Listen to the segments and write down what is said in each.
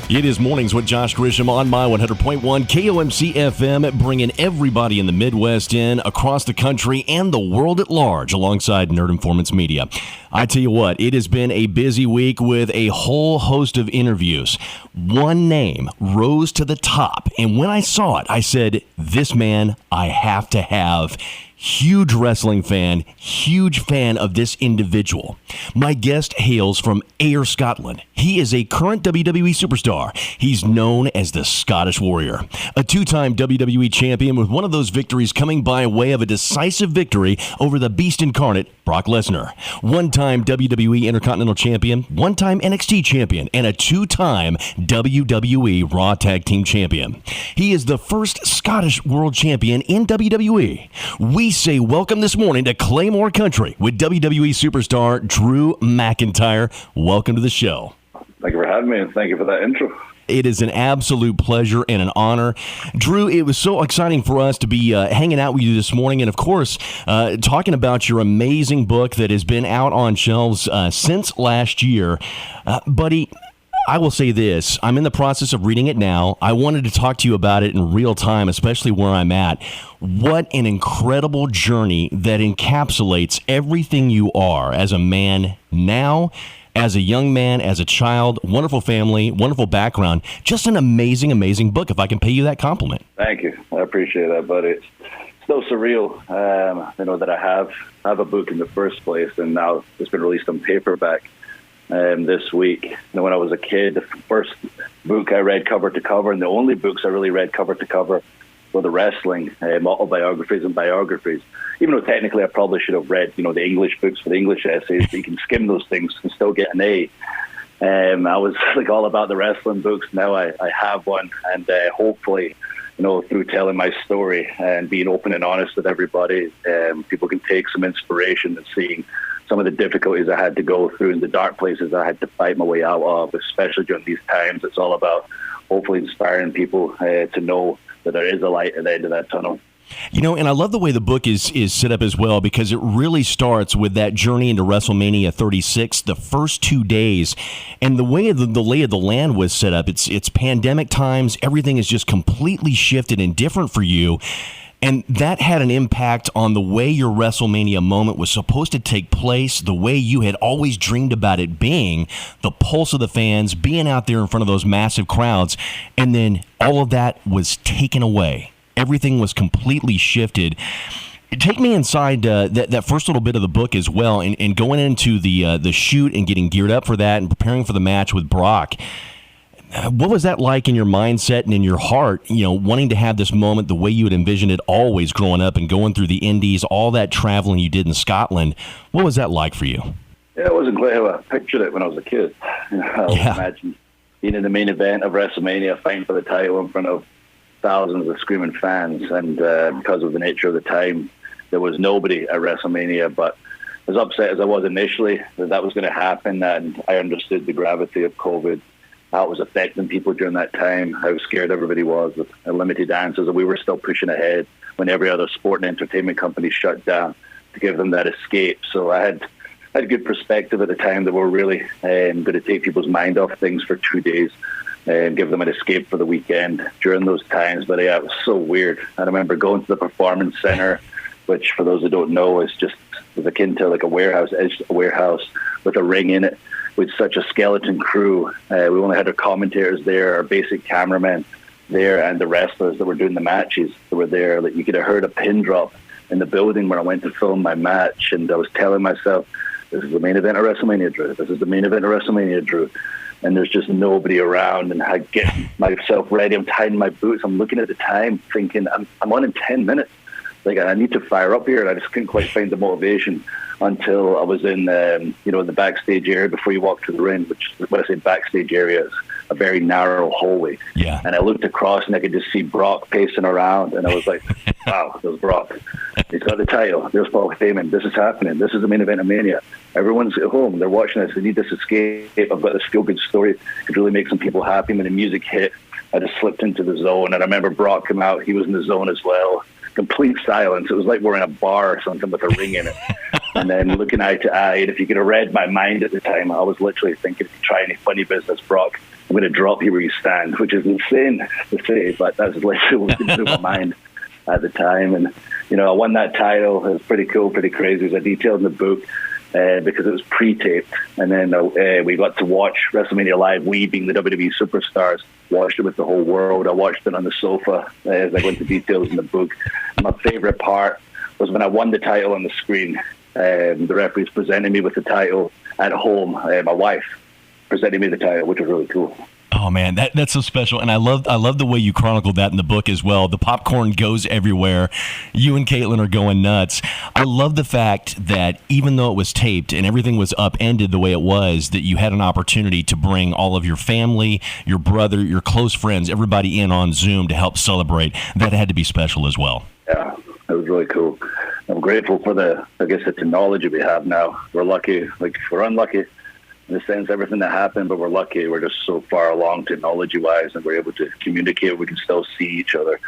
It is Mornings with Josh Grisham on My 100.1 KOMC FM, bringing everybody in the Midwest in, across the country, and the world at large, alongside Nerd Informants Media. I tell you what, it has been a busy week with a whole host of interviews. One name rose to the top, and when I saw it, I said, this man I have to have. Huge wrestling fan, huge fan of this individual. My guest hails from Ayr, Scotland. He is a current WWE superstar. He's known as the Scottish Warrior, a two-time WWE champion with one of those victories coming by way of a decisive victory over the Beast Incarnate, Brock Lesnar. One-time WWE Intercontinental Champion, one-time NXT Champion, and a two-time WWE Raw Tag Team Champion. He is the first Scottish World Champion in WWE. We say welcome this morning to Claymore Country with WWE superstar Drew McIntyre. Welcome to the show. Thank you for having me, and thank you for that intro. It is an absolute pleasure and an honor. Drew, it was so exciting for us to be hanging out with you this morning and, of course, talking about your amazing book that has been out on shelves since last year. Buddy, I will say this. I'm in the process of reading it now. I wanted to talk to you about it in real time, especially where I'm at. What an incredible journey that encapsulates everything you are as a man now, as a young man, as a child, wonderful family, wonderful background. Just an amazing, amazing book, if I can pay you that compliment. Thank you. I appreciate that, buddy. It's so surreal, that I have a book in the first place, and now it's been released on paperback. This week. When I was a kid, the first book I read cover to cover, and the only books I really read cover to cover, were the wrestling autobiographies and biographies. Even though technically I probably should have read, the English books for the English essays, but you can skim those things and still get an A. I was all about the wrestling books. Now I have one, and hopefully, through telling my story and being open and honest with everybody, people can take some inspiration and seeing some of the difficulties I had to go through and the dark places I had to fight my way out of, especially during these times. It's all about hopefully inspiring people to know that there is a light at the end of that tunnel. And I love the way the book is set up as well, because it really starts with that journey into WrestleMania 36, the first 2 days, and the way the lay of the land was set up. It's pandemic times. Everything is just completely shifted and different for you. And that had an impact on the way your WrestleMania moment was supposed to take place, the way you had always dreamed about it being, the pulse of the fans, being out there in front of those massive crowds. And then all of that was taken away. Everything was completely shifted. Take me inside that first little bit of the book as well, and going into the shoot and getting geared up for that and preparing for the match with Brock. What was that like in your mindset and in your heart, wanting to have this moment the way you had envisioned it always growing up and going through the Indies, all that traveling you did in Scotland? What was that like for you? Yeah, it wasn't quite how I pictured it when I was a kid. I imagine being in the main event of WrestleMania, fighting for the title in front of thousands of screaming fans. And because of the nature of the time, there was nobody at WrestleMania. But as upset as I was initially that was going to happen, and I understood the gravity of COVID, how it was affecting people during that time, how scared everybody was with limited answers, and we were still pushing ahead when every other sport and entertainment company shut down to give them that escape. So I had a good perspective at the time that we're really going to take people's mind off things for 2 days and give them an escape for the weekend during those times. But yeah, it was so weird. I remember going to the Performance Center, which for those who don't know is akin to like a warehouse with a ring in it, with such a skeleton crew. We only had our commentators there, our basic cameramen there, and the wrestlers that were doing the matches that were there. Like, you could have heard a pin drop in the building where I went to film my match, and I was telling myself, this is the main event of WrestleMania, Drew. This is the main event of WrestleMania, Drew. And there's just nobody around, and I get myself ready. I'm tying my boots. I'm looking at the time thinking, I'm on in 10 minutes. Like, I need to fire up here, and I just couldn't quite find the motivation until I was in, the backstage area before you walk to the ring, which, when I say backstage area, is a very narrow hallway. Yeah. And I looked across, and I could just see Brock pacing around, and I was like, wow, there's Brock. He's got the title. There's Paul Heyman. This is happening. This is the main event of Mania. Everyone's at home. They're watching this. They need this escape. I've got this feel-good story. Could really make some people happy. When the music hit, I just slipped into the zone, and I remember Brock came out. He was in the zone as well. Complete silence. It was like we're in a bar or something with a ring in it. And then looking eye to eye, and if you could have read my mind at the time, I was literally thinking, if you try any funny business, Brock, I'm going to drop you where you stand, which is insane to say, but that's literally what was through my mind at the time. And, I won that title. It was pretty cool, pretty crazy. It was detailed in the book because it was pre-taped. And then we got to watch WrestleMania Live. We, being the WWE superstars, watched it with the whole world. I watched it on the sofa as I went into details in the book. My favorite part was when I won the title on the screen. The referees presented me with the title at home. My wife presented me the title, which was really cool. Oh man, that's so special, and I love the way you chronicled that in the book as well. The popcorn goes everywhere. You and Caitlin are going nuts. I love the fact that even though it was taped and everything was upended the way it was, that you had an opportunity to bring all of your family, your brother, your close friends, everybody in on Zoom to help celebrate. That had to be special as well. Yeah, it was really cool. I'm grateful for the technology we have now. We're lucky, we're unlucky in the sense everything that happened, but we're lucky. We're just so far along technology-wise, and we're able to communicate. We can still see each other.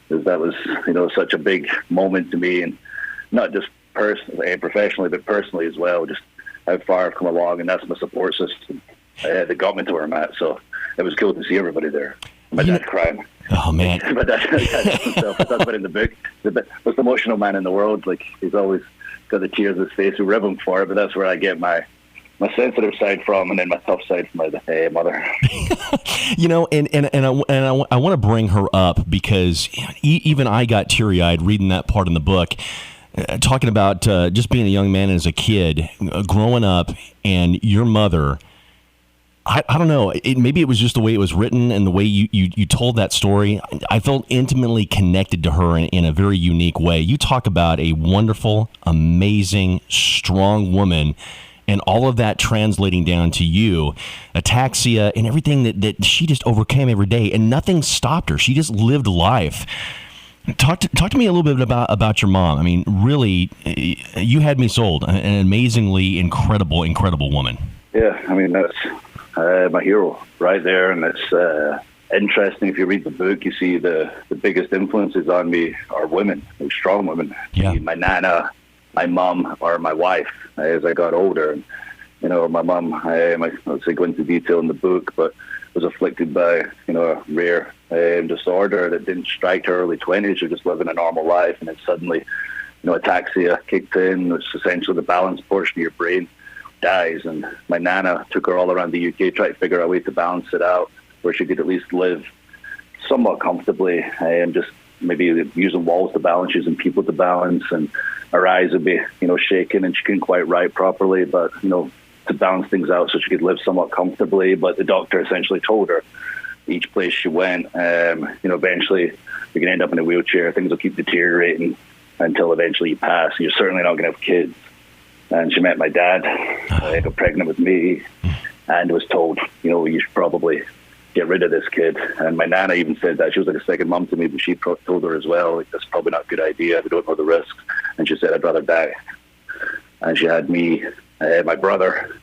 That was, such a big moment to me, and not just personally, professionally, but personally as well. Just how far I've come along, and that's my support system that got me to where I'm at. So it was cool to see everybody there. My dad crying. Oh man! My dad himself. That's about in the book. The most emotional man in the world. He's always got the tears in his face. We rib him for it, but that's where I get my sensitive side from, and then my tough side from my mother. And I want to bring her up because even I got teary-eyed reading that part in the book, talking about just being a young man as a kid, growing up, and your mother. I don't know. Maybe it was just the way it was written and the way you told that story. I felt intimately connected to her in a very unique way. You talk about a wonderful, amazing, strong woman, and all of that translating down to you, ataxia, and everything that she just overcame every day, and nothing stopped her. She just lived life. Talk to me a little bit about your mom. I mean, really, you had me sold. An amazingly incredible woman. Yeah, I mean, that's my hero right there, and it's interesting. If you read the book, you see the biggest influences on me are women, strong women. Yeah. My nana, my mom, or my wife as I got older. And, my mom, I would say go into detail in the book, but was afflicted by, a rare disorder that didn't strike her early 20s. She was just living a normal life, and then suddenly, ataxia kicked in, which is essentially the balance portion of your brain dies. And my nana took her all around the UK, tried to figure out a way to balance it out where she could at least live somewhat comfortably, and just maybe using walls to balance, using people to balance, and her eyes would be, shaking, and she couldn't quite write properly, but, to balance things out so she could live somewhat comfortably. But the doctor essentially told her each place she went, eventually you're going to end up in a wheelchair, things will keep deteriorating until eventually you pass. You're certainly not going to have kids. And she met my dad, got pregnant with me, and was told, you should probably get rid of this kid. And my nana even said that. She was like a second mom to me, but she told her as well, that's probably not a good idea. We don't know the risks. And she said, I'd rather die. And she had me, my brother,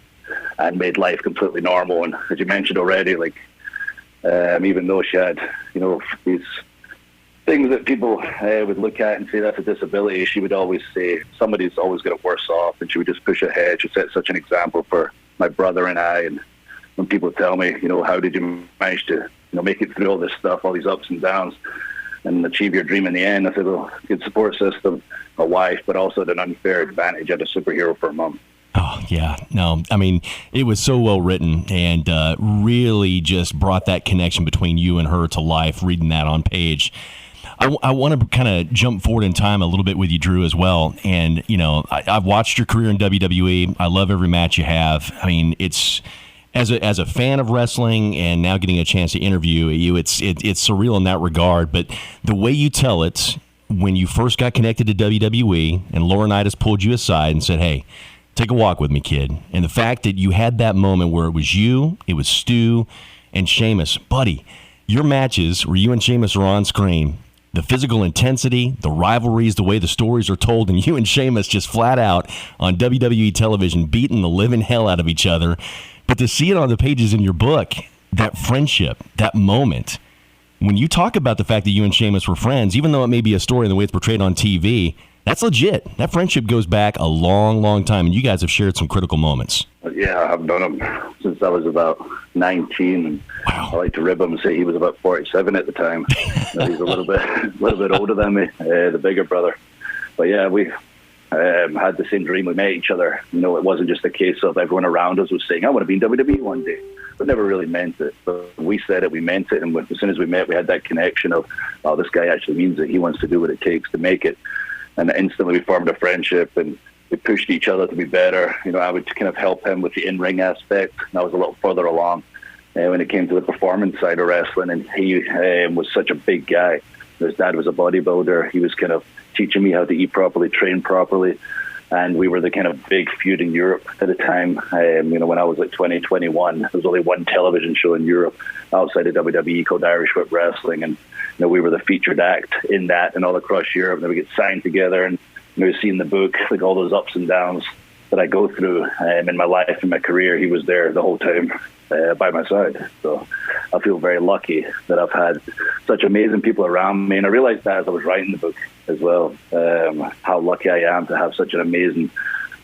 and made life completely normal. And as you mentioned already, even though she had, these things that people would look at and say that's a disability, she would always say somebody's always going to worse off, and she would just push ahead. She set such an example for my brother and I. And when people tell me, how did you manage to, make it through all this stuff, all these ups and downs, and achieve your dream in the end, I said, well, good support system, a wife, but also at an unfair advantage, at a superhero for a mom. Oh, yeah. No, I mean, it was so well written, and really just brought that connection between you and her to life, reading that on page. I want to kind of jump forward in time a little bit with you, Drew, as well. And, I've watched your career in WWE. I love every match you have. I mean, it's as a fan of wrestling and now getting a chance to interview you, it's surreal in that regard. But the way you tell it, when you first got connected to WWE and Laurinaitis pulled you aside and said, hey, take a walk with me, kid. And the fact that you had that moment where it was you, it was Stu, and Sheamus. Buddy, your matches where you and Sheamus are on screen, the physical intensity, the rivalries, the way the stories are told, and you and Sheamus just flat out on WWE television beating the living hell out of each other. But to see it on the pages in your book, that friendship, that moment, when you talk about the fact that you and Sheamus were friends, even though it may be a story in the way it's portrayed on TV, That's legit. That friendship goes back a long, long time, and you guys have shared some critical moments. Yeah, I've known him since I was about 19. And wow. I like to rib him and say he was about 47 at the time. He's a little bit older than me, the bigger brother. But yeah, we had the same dream. We met each other. You know, it wasn't just a case of everyone around us was saying, I want to be in WWE one day. But never really meant it. But we said it, we meant it. And as soon as we met, we had that connection of, oh, this guy actually means it. He wants to do what it takes to make it. And instantly we formed a friendship, and we pushed each other to be better. You know, I would kind of help him with the in-ring aspect, and I was a little further along when it came to the performance side of wrestling. And he was such a big guy. His dad was a bodybuilder. He was kind of teaching me how to eat properly, train properly. And we were the kind of big feud in Europe at the time. You know, when I was like 20, 21, there was only one television show in Europe outside of WWE called Irish Whip Wrestling. And, you know, we were the featured act in that and all across Europe. And then we get signed together, and, you know, seeing the book, like all those ups and downs that I go through in my life and my career, he was there the whole time by my side. So I feel very lucky that I've had such amazing people around me. And I realized that as I was writing the book as well, how lucky I am to have such an amazing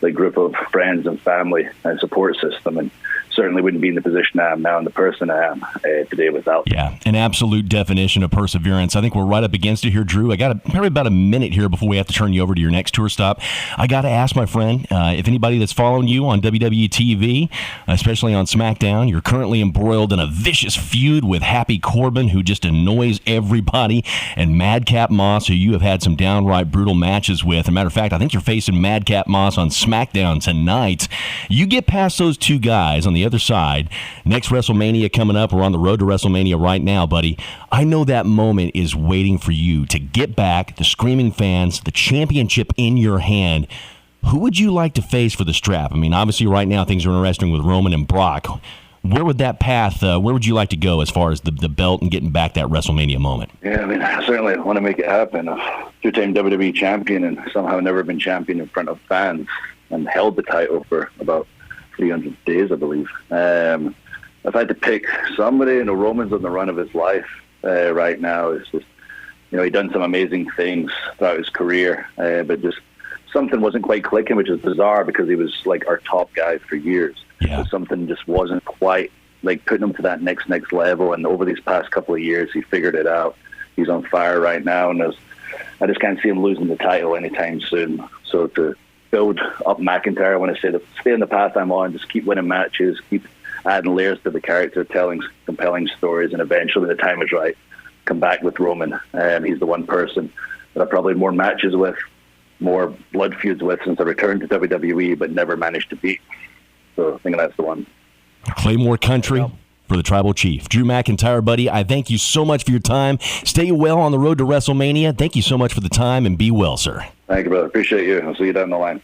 group of friends and family and support system. And certainly wouldn't be in the position I am now and the person I am today without. Yeah, an absolute definition of perseverance. I think we're right up against it here, Drew. I got probably about a minute here before we have to turn you over to your next tour stop. I got to ask my friend, if anybody that's following you on WWE TV, especially on SmackDown, you're currently embroiled in a vicious feud with Happy Corbin, who just annoys everybody, and Madcap Moss, who you have had some downright brutal matches with. As a matter of fact, I think you're facing Madcap Moss on SmackDown tonight. You get past those two guys on the other side, next WrestleMania coming up. We're on the road to WrestleMania right now, buddy. I know that moment is waiting for you to get back, the screaming fans, the championship in your hand. Who would you like to face for the strap? I mean, obviously right now things are interesting with Roman and Brock. Where would that path, where would you like to go as far as the belt and getting back that WrestleMania moment? Yeah, I mean, I certainly want to make it happen. Two-time WWE champion and somehow never been champion in front of fans and held the title for about 300 days, I believe. If I had to pick somebody, you know, Roman's on the run of his life right now. It's just, you know, he'd done some amazing things throughout his career, but just something wasn't quite clicking, which is bizarre because he was like our top guy for years. Yeah. But something just wasn't quite like putting him to that next level. And over these past couple of years, he figured it out. He's on fire right now, and I just can't see him losing the title anytime soon. So to build up McIntyre, I want to say, to stay on the path I'm on, just keep winning matches, keep adding layers to the character, telling compelling stories, and eventually, when the time is right, come back with Roman. He's the one person that I probably had more matches with, more blood feuds with since I returned to WWE, but never managed to beat. So I think that's the one. Claymore Country for the Tribal Chief. Drew McIntyre, buddy, I thank you so much for your time. Stay well on the road to WrestleMania. Thank you so much for the time, and be well, sir. Thank you, brother. Appreciate you. I'll see you down the line.